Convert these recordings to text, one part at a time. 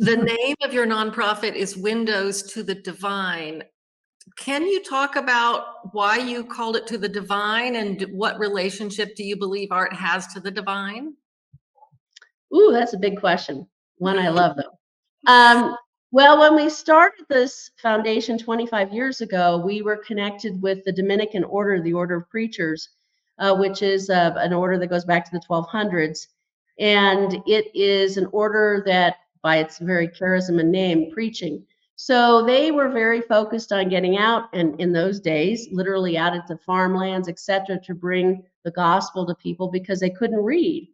The name of your nonprofit is Windows to the Divine. Can you talk about why you called it To the Divine, and what relationship do you believe art has to the divine? Ooh, that's a big question. One I love, though. Well, when we started this foundation 25 years ago, we were connected with the Dominican Order, the Order of Preachers, which is an order that goes back to the 1200s. And it is an order that, by its very charism and name, preaching. So they were very focused on getting out, and in those days, literally out into farmlands, etc., to bring the gospel to people because they couldn't read.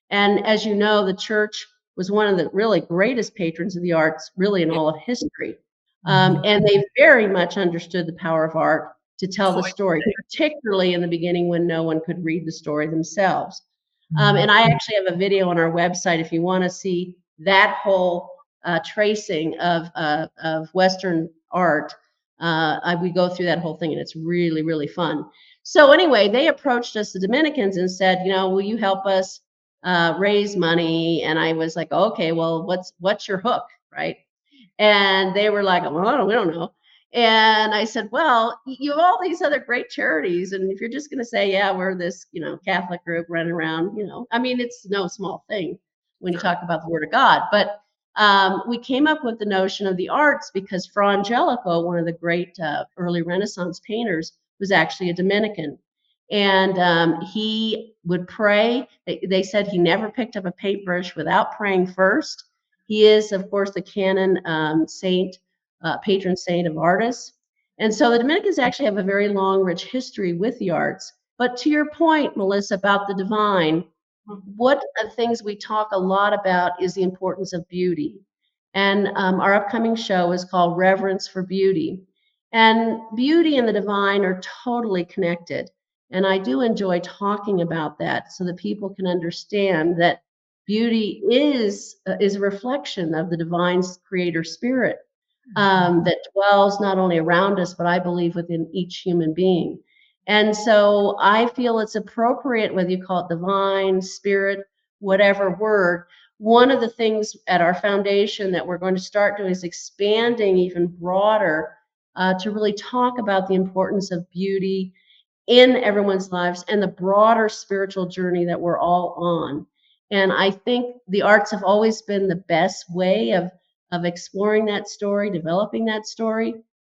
And as you know, the church was one of the really greatest patrons of the arts, really in all of history. And they very much understood the power of art to tell the story, particularly in the beginning when no one could read the story themselves. And I actually have a video on our website if you want to see that whole tracing of Western art. We go through that whole thing, and it's really, really fun. So anyway, they approached us, the Dominicans, and said, will you help us raise money? And I was like, okay, well, what's your hook, right? And they were like, well, we don't know. And I said, well, you have all these other great charities, and if you're just going to say, yeah, we're this, Catholic group running around, I mean, it's no small thing when you talk about the Word of God. But we came up with the notion of the arts because Fra Angelico, one of the great early Renaissance painters, was actually a Dominican. And he would pray. They said he never picked up a paintbrush without praying first. He is, of course, the canon saint, patron saint of artists. And so the Dominicans actually have a very long, rich history with the arts. But to your point, Melissa, about the divine, one of the things we talk a lot about is the importance of beauty. And our upcoming show is called Reverence for Beauty. And beauty and the divine are totally connected. And I do enjoy talking about that so that people can understand that beauty is a reflection of the divine creator spirit that dwells not only around us, but I believe within each human being. And so I feel it's appropriate, whether you call it divine, spirit, whatever word. One of the things at our foundation that we're going to start doing is expanding even broader to really talk about the importance of beauty in everyone's lives and the broader spiritual journey that we're all on. And I think the arts have always been the best way of exploring that story, developing that story.